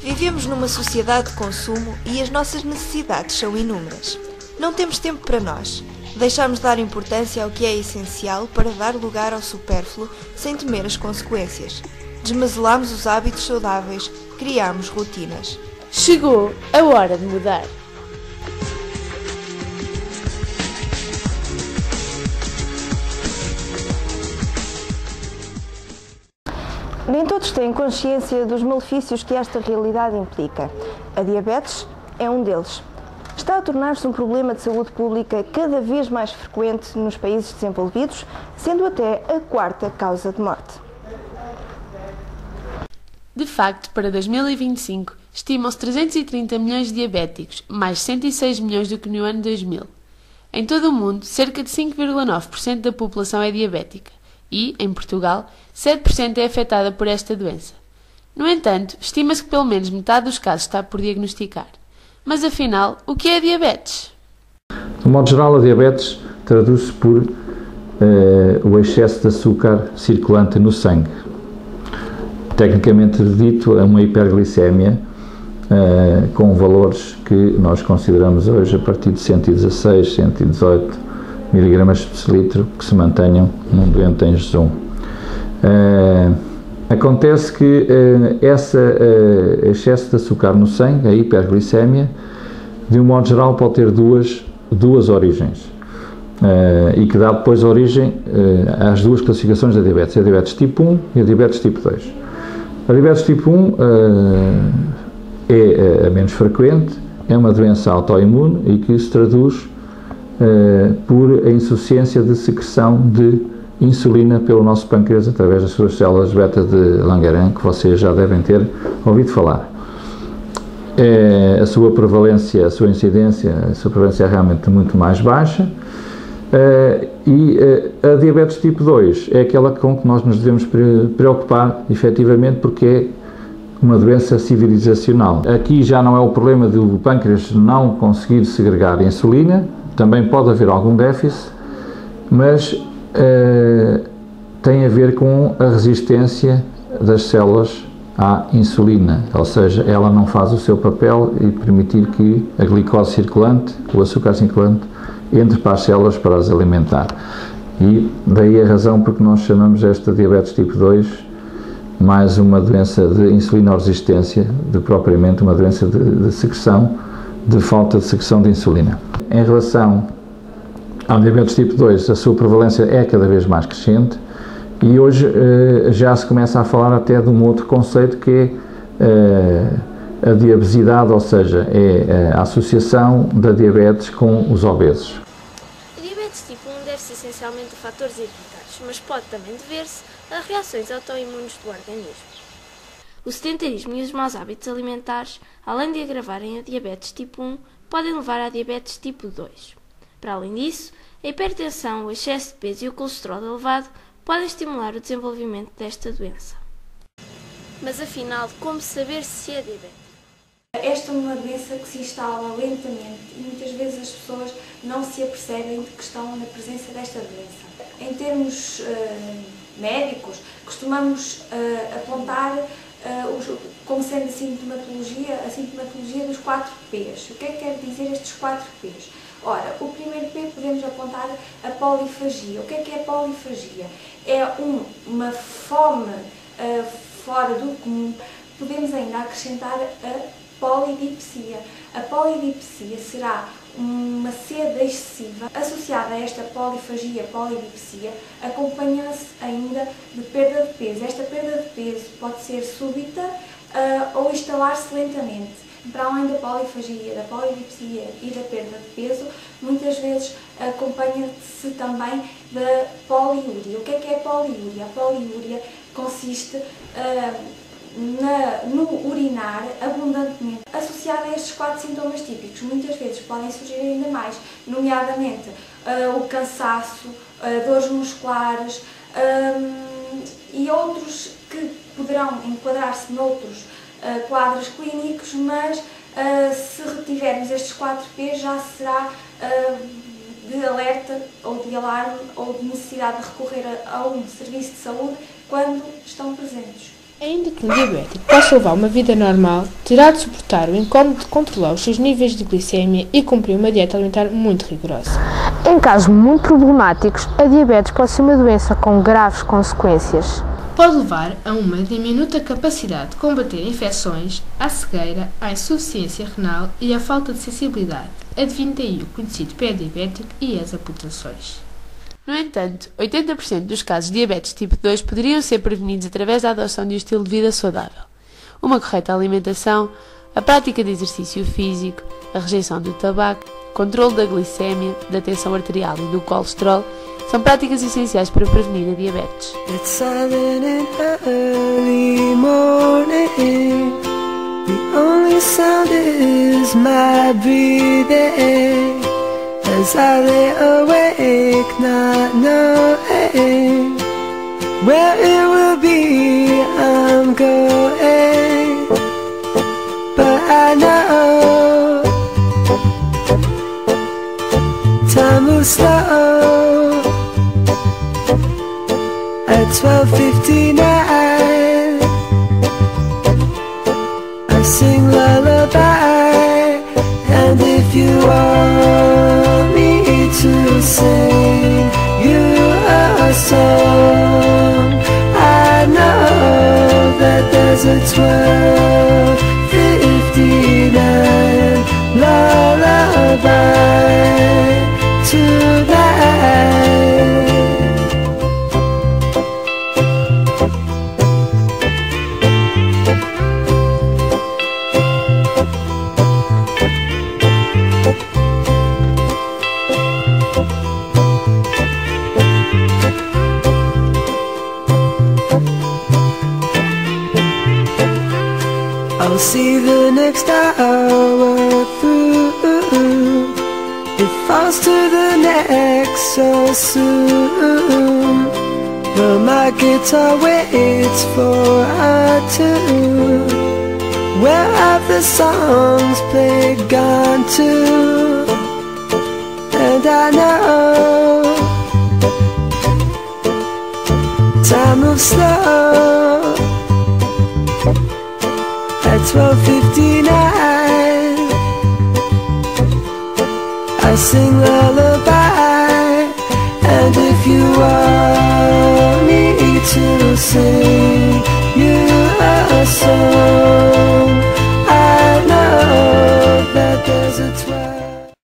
Vivemos numa sociedade de consumo e as nossas necessidades são inúmeras. Não temos tempo para nós. Deixamos de dar importância ao que é essencial para dar lugar ao supérfluo sem temer as consequências. Desmazelamos os hábitos saudáveis, criamos rotinas. Chegou a hora de mudar. Nem todos têm consciência dos malefícios que esta realidade implica. A diabetes é um deles. Está a tornar-se um problema de saúde pública cada vez mais frequente nos países desenvolvidos, sendo até a quarta causa de morte. De facto, para 2025, estimam-se 330 milhões de diabéticos, mais 106 milhões do que no ano 2000. Em todo o mundo, cerca de 5,9% da população é diabética e, em Portugal, 7% é afetada por esta doença. No entanto, estima-se que pelo menos metade dos casos está por diagnosticar. Mas afinal, o que é a diabetes? De modo geral, a diabetes traduz-se por o excesso de açúcar circulante no sangue. Tecnicamente dito, é uma hiperglicemia com valores que nós consideramos hoje a partir de 116, 118 miligramas por decilitro que se mantenham num doente em jejum. Acontece que esse excesso de açúcar no sangue, a hiperglicemia, de um modo geral pode ter duas origens e que dá depois origem às duas classificações da diabetes, a diabetes tipo 1 e a diabetes tipo 2. A diabetes tipo 1 é a menos frequente, é uma doença autoimune e que se traduz por a insuficiência de secreção de insulina pelo nosso pâncreas através das suas células beta de Langerhans, que vocês já devem ter ouvido falar. A sua prevalência, a sua incidência, a sua prevalência é realmente muito mais baixa e a diabetes tipo 2 é aquela com que nós nos devemos preocupar efetivamente porque é uma doença civilizacional. Aqui já não é o problema do pâncreas não conseguir segregar insulina, também pode haver algum déficit, mas tem a ver com a resistência das células à insulina, ou seja, ela não faz o seu papel e permitir que a glicose circulante, o açúcar circulante, entre para as células para as alimentar. E daí a razão porque nós chamamos esta diabetes tipo 2 mais uma doença de insulinoresistência do que propriamente uma doença de secreção, de falta de secreção de insulina. Em relação ao diabetes tipo 2, a sua prevalência é cada vez mais crescente e hoje já se começa a falar até de um outro conceito que é a diabesidade, ou seja, é a associação da diabetes com os obesos. A diabetes tipo 1 deve-se essencialmente a fatores hereditários, mas pode também dever-se a reações autoimunes do organismo. O sedentarismo e os maus hábitos alimentares, além de agravarem a diabetes tipo 1, podem levar à diabetes tipo 2. Para além disso, a hipertensão, o excesso de peso e o colesterol elevado podem estimular o desenvolvimento desta doença. Mas afinal, como saber se é diabetes? Esta é uma doença que se instala lentamente e muitas vezes as pessoas não se apercebem de que estão na presença desta doença. Em termos médicos, costumamos apontar como sendo a sintomatologia dos 4 P's. O que é que quer dizer estes 4 P's? Ora, o primeiro P podemos apontar a polifagia. O que é a polifagia? É uma fome fora do comum. Podemos ainda acrescentar a polidipsia. A polidipsia será uma sede excessiva. Associada a esta polifagia, polidipsia, acompanha-se ainda de perda de peso. Esta perda de peso pode ser súbita ou instalar-se lentamente. Para além da polifagia, da polidipsia e da perda de peso, muitas vezes acompanha-se também da poliúria. O que é a poliúria? A poliúria consiste no urinar abundantemente. Associado a estes 4 sintomas típicos, muitas vezes podem surgir ainda mais, nomeadamente o cansaço, dores musculares e outros que poderão enquadrar-se noutros quadros clínicos, mas se retivermos estes 4 P já será de alerta ou de alarme ou de necessidade de recorrer a um serviço de saúde quando estão presentes. Ainda que um diabético possa levar uma vida normal, terá de suportar o incómodo de controlar os seus níveis de glicemia e cumprir uma dieta alimentar muito rigorosa. Em casos muito problemáticos, a diabetes pode ser uma doença com graves consequências. Pode levar a uma diminuta capacidade de combater infecções, à cegueira, à insuficiência renal e à falta de sensibilidade, advindo daí o conhecido pé diabético e as amputações. No entanto, 80% dos casos de diabetes tipo 2 poderiam ser prevenidos através da adoção de um estilo de vida saudável. Uma correta alimentação, a prática de exercício físico, a rejeição do tabaco, controle da glicemia, da tensão arterial e do colesterol são práticas essenciais para prevenir a diabetes. It's silent in early morning. The only sound is my breathing. As I lay awake, not knowing where it will be I'm going, but I know time moves slow. At 12:59 I sing lullaby, and if you want me to sing you a song, I know that there's a 12:59 lullaby tonight. I'll see the next hour through. It falls to the next so soon. But my guitar waits for a tune. Where have the songs played gone to? And I know time moves slow. At 12:59 I sing lullaby, and if you want me to sing you a song,